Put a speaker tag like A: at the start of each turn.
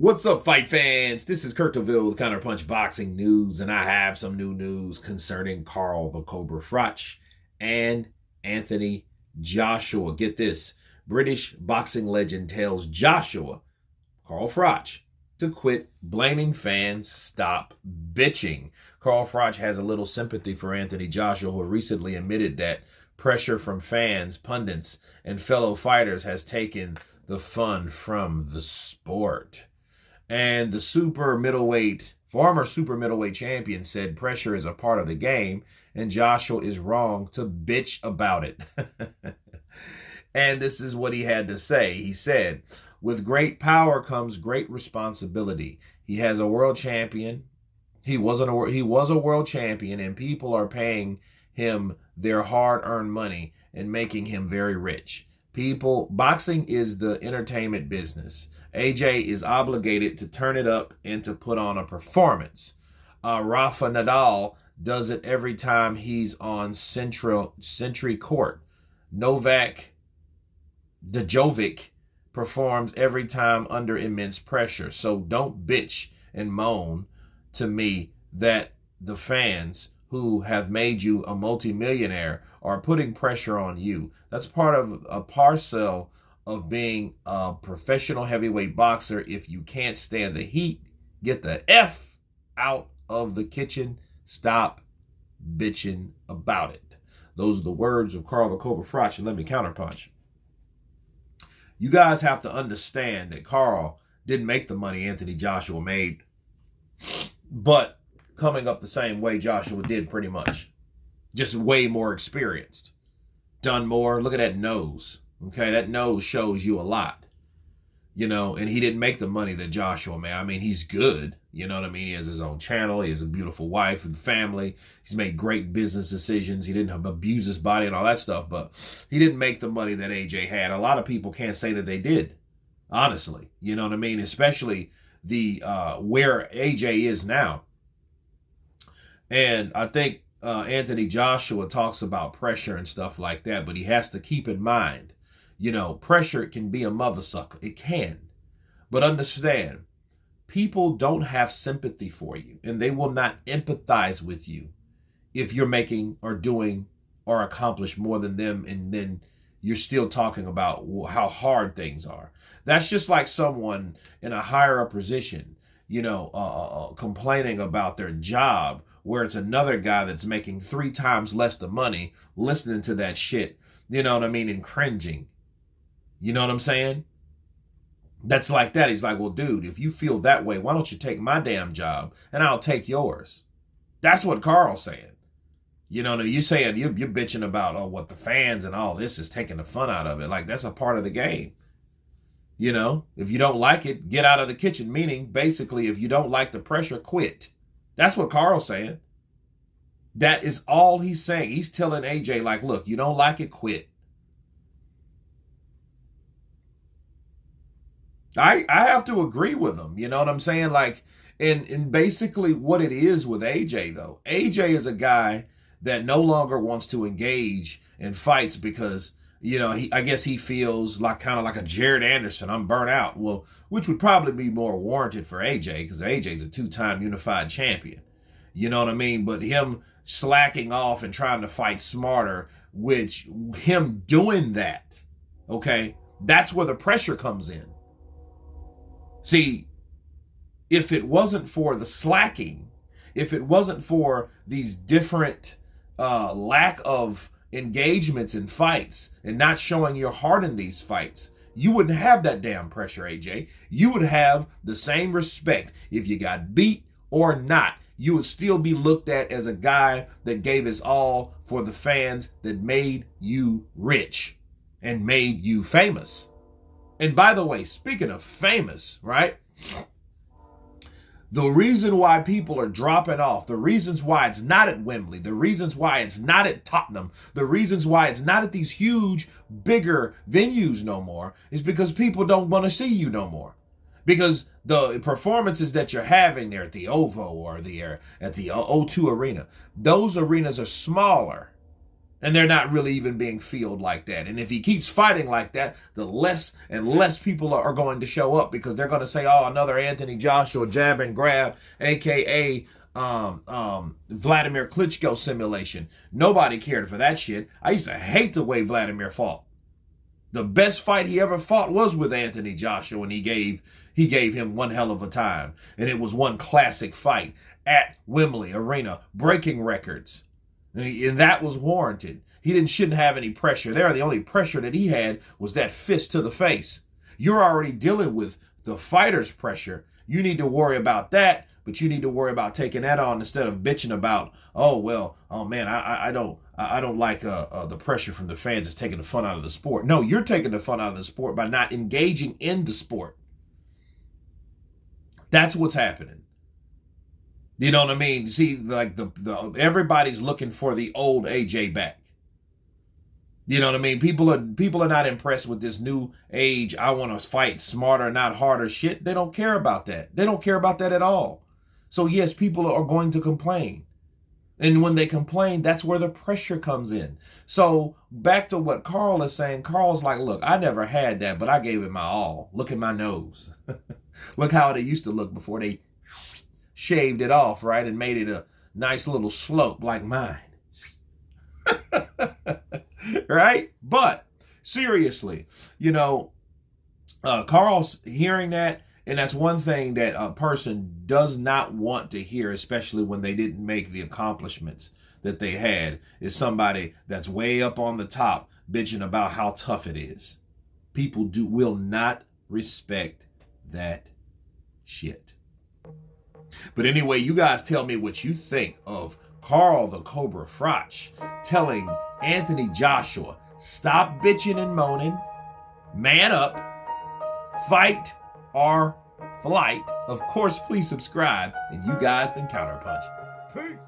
A: What's up, fight fans? This is Kurt DeVille with Counterpunch Boxing News, and I have some new news concerning Carl the Cobra Froch and Anthony Joshua. Get this. British boxing legend tells Joshua, Carl Froch, to quit blaming fans, stop bitching. Carl Froch has a little sympathy for Anthony Joshua, who recently admitted that pressure from fans, pundits, and fellow fighters has taken the fun from the sport. And the former super middleweight champion said pressure is a part of the game and Joshua is wrong to bitch about it. And this is what he had to say. He said, with great power comes great responsibility. He has a world champion. He was a world champion, and people are paying him their hard-earned money and making him very rich. Boxing is the entertainment business. AJ is obligated to turn it up and to put on a performance. Rafa Nadal does it every time he's on Century Court. Novak Djokovic performs every time under immense pressure. So don't bitch and moan to me that the fans who have made you a multimillionaire are putting pressure on you. That's part of a parcel of being a professional heavyweight boxer. If you can't stand the heat, get the F out of the kitchen. Stop bitching about it. Those are the words of Carl the Cobra Froch, and let me counterpunch. You guys have to understand that Carl didn't make the money Anthony Joshua made, but coming up the same way Joshua did pretty much. Just way more experienced. Done more. Look at that nose. Okay, that nose shows you a lot. You know, and he didn't make the money that Joshua made. I mean, he's good. You know what I mean? He has his own channel. He has a beautiful wife and family. He's made great business decisions. He didn't abuse his body and all that stuff, but he didn't make the money that AJ had. A lot of people can't say that they did, honestly. You know what I mean? Especially the where AJ is now. And I think Anthony Joshua talks about pressure and stuff like that, but he has to keep in mind, you know, pressure can be a mother sucker. It can. But understand, people don't have sympathy for you, and they will not empathize with you if you're making or doing or accomplish more than them, and then you're still talking about how hard things are. That's just like someone in a higher up position, you know, complaining about their job, where it's another guy that's making 3 times less the money, listening to that shit, you know what I mean, and cringing. You know what I'm saying? That's like that. He's like, well, dude, if you feel that way, why don't you take my damn job and I'll take yours? That's what Carl's saying. You know what I mean? You're saying, you're bitching about, oh, what the fans and all this is taking the fun out of it. Like, that's a part of the game. You know, if you don't like it, get out of the kitchen. Meaning, basically, if you don't like the pressure, quit. That's what Carl's saying. That is all he's saying. He's telling AJ, like, look, you don't like it, quit. I have to agree with him. You know what I'm saying? Like, and basically what it is with AJ, though. AJ is a guy that no longer wants to engage in fights because, you know, I guess he feels like kind of like a Jared Anderson. I'm burnt out. Well, which would probably be more warranted for AJ because AJ's a 2-time unified champion. You know what I mean? But him slacking off and trying to fight smarter, which him doing that, okay, that's where the pressure comes in. See, if it wasn't for the slacking, if it wasn't for these different lack of engagements in fights and not showing your heart in these fights, you wouldn't have that damn pressure, AJ. You would have the same respect. If you got beat or not, you would still be looked at as a guy that gave his all for the fans that made you rich and made you famous. And by the way, speaking of famous, right? The reason why people are dropping off, the reasons why it's not at Wembley, the reasons why it's not at Tottenham, the reasons why it's not at these huge, bigger venues no more is because people don't want to see you no more. Because the performances that you're having there at the OVO or at the O2 Arena, those arenas are smaller. And they're not really even being fielded like that. And if he keeps fighting like that, the less and less people are going to show up, because they're going to say, oh, another Anthony Joshua jab and grab, a.k.a. Vladimir Klitschko simulation. Nobody cared for that shit. I used to hate the way Vladimir fought. The best fight he ever fought was with Anthony Joshua, and he gave him one hell of a time. And it was one classic fight at Wembley Arena, breaking records. And that was warranted. He shouldn't have any pressure there. The only pressure that he had was that fist to the face. You're already dealing with the fighter's pressure. You need to worry about that, but you need to worry about taking that on instead of bitching about, oh man, I don't like the pressure from the fans. It's taking the fun out of the sport. No, you're taking the fun out of the sport by not engaging in the sport. That's what's happening. You know what I mean? See, like the everybody's looking for the old AJ back. You know what I mean? People are not impressed with this new age. I want to fight smarter, not harder shit. They don't care about that. They don't care about that at all. So yes, people are going to complain. And when they complain, that's where the pressure comes in. So back to what Carl is saying. Carl's like, look, I never had that, but I gave it my all. Look at my nose. Look how it used to look before they shaved it off, right, and made it a nice little slope like mine. Right? But seriously, Carl's hearing that, and that's one thing that a person does not want to hear, especially when they didn't make the accomplishments that they had, is somebody that's way up on the top bitching about how tough it is. People will not respect that shit. But anyway, you guys tell me what you think of Carl the Cobra Froch telling Anthony Joshua, stop bitching and moaning, man up, fight or flight. Of course, please subscribe, and you guys been Counterpunch. Peace.